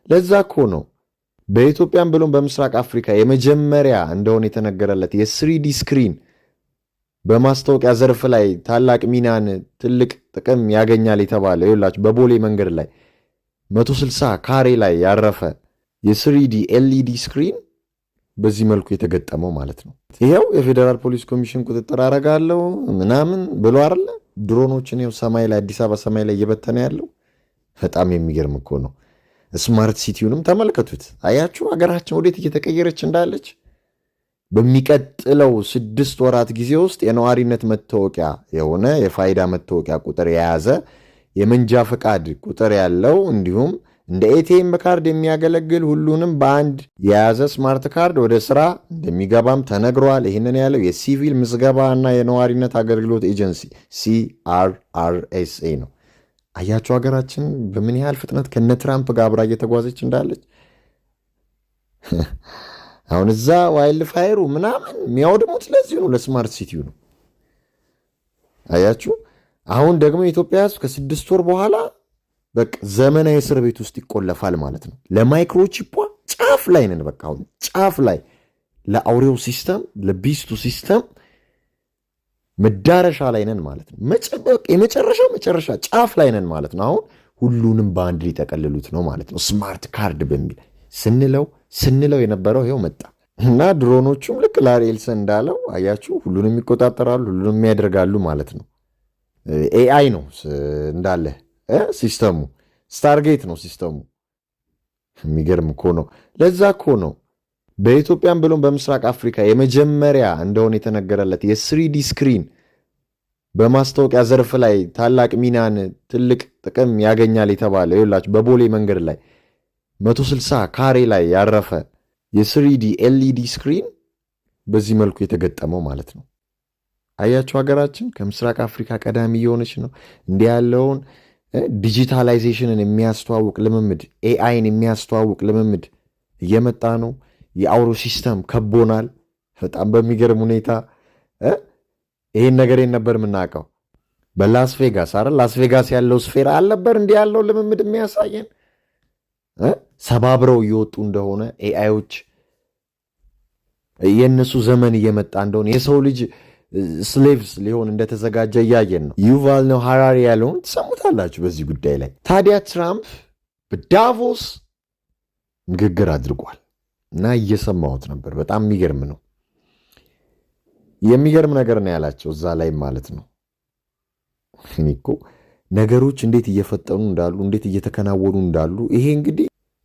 ለዛ እኮ ነው በኢትዮጵያም ብሎም በምስራቅ አፍሪካ የመጀመሪያ እንደሆነ የተነገረለት የ3D ስክሪን በማስታወቂያ ዘርፍ ላይ ታላቅ ሚናን ትልቅ ጥቅም ያገኛል የተባለ ይኸውላችሁ በቦሌ መንገድ ላይ 160 ካሬ ላይ ያረፈ የ3D LED ስክሪን በዚህ መልኩ የተገጠመው ማለት ነው። ይሄው የፌዴራል ፖሊስ ኮሚሽን ቁጥጥር አረጋለሁ ምናምን ብሎ አይደለ ድሮኖችን ይሄው ሰማይ ላይ አዲስ አበባ ሰማይ ላይ እየበተነ ያለው በጣም የሚገርም እኮ ነው። ስማርት ሲቲውንም ተመልከቱት። አያችሁ ሀገራችን ወዴት እየተቀየረች እንዳለች። በሚቀጥለው 6 ወራት ጊዜ ውስጥ የነዋሪነት መታወቂያ የሆነ የፋይዳ መታወቂያ ቁጥር የያዘ የመንጃ ፈቃድ ቁጥር ያለው እንዲሁም እንደ ኤቲኤም ካርድ የሚያገለግል ሁሉንም በአንድ የያዘ ስማርት ካርድ ወደ ስራ እንደሚገባም ተነግሯል። ይህንን ያለው የሲቪል ምዝገባ እና የነዋሪነት አገልግሎት ኤጀንሲ CRRSA ነው። አያቸው ሀገራችን በምን ያህል ፍጥነት ከነ ትራምፕ ጋር አብራ እየተጓዘች እንዳለች። አሁን እዛ ዋይልድ ፋየሩ ምናምን የሚያወድሙት ለዚህ ነው፣ ለስማርት ሲቲው ነው። አያችሁ አሁን ደግሞ የኢትዮጵያ ሕዝብ ከ6 ወር በኋላ በቃ ዘመናዊ እስር ቤት ውስጥ ይቆለፋል ማለት ነው። ለማይክሮቺፕ ጫፍ ላይ ነን። በቃ አሁን ጫፍ ላይ ለአውሬው ሲስተም ለቢስቱ ሲስተም መዳረሻ ላይ ነን ማለት ነው። የመጨረሻ ጫፍ ላይ ነን ማለት ነው። አሁን ሁሉንም በአንድ ሊጠቀልሉት ነው ማለት ነው። ስማርት ካርድ በሚል ስንለው የነበረው ይኸው መጣ እና ድሮኖቹም ልክ ላሪ ኤልሰን እንዳለው አያችሁ ሁሉንም ይቆጣጠራሉ፣ ሁሉንም ያደርጋሉ ማለት ነው። ኤአይ ነው እንዳለ ሲስተሙ፣ ስታርጌት ነው ሲስተሙ። የሚገርም እኮ ነው። ለዛ እኮ ነው በኢትዮጵያም ብሎም በምስራቅ አፍሪካ የመጀመሪያ እንደሆነ የተነገረለት የ3D ስክሪን በማስታወቂያ ዘርፍ ላይ ታላቅ ሚናን ትልቅ ጥቅም ያገኛል የተባለ ይኸውላችሁ በቦሌ መንገድ ላይ 160 ካሬ ላይ ያረፈ የ3D LED ስክሪን በዚህ መልኩ የተገጠመው ማለት ነው። አያችሁ ሀገራችን ከምስራቅ አፍሪካ ቀዳሚ የሆነች ነው። እንዲህ ያለውን ዲጂታላይዜሽንን የሚያስተዋውቅ ልምምድ፣ ኤአይን የሚያስተዋውቅ ልምምድ እየመጣ ነው። የአውሮ ሲስተም ከቦናል በጣም በሚገርም ሁኔታ። ይህን ነገር ነበር የምናውቀው በላስ ቬጋስ አይደል? ላስ ቬጋስ ያለው ስፌራ አልነበር እንዲህ ያለው ልምምድ የሚያሳየን? ሰባብረው እየወጡ እንደሆነ ኤአዮች የእነሱ ዘመን እየመጣ እንደሆነ የሰው ልጅ ስሌቭስ ሊሆን እንደተዘጋጀ እያየን ነው። ዩቫል ነው ሃራሪ ያለውን ትሰሙታላችሁ በዚህ ጉዳይ ላይ። ታዲያ ትራምፕ በዳቮስ ንግግር አድርጓል እና እየሰማሁት ነበር። በጣም የሚገርም ነው። የሚገርም ነገር ነው ያላቸው እዛ ላይ ማለት ነው። እኔ እኮ ነገሮች እንዴት እየፈጠኑ እንዳሉ እንዴት እየተከናወኑ እንዳሉ ይሄ እንግዲህ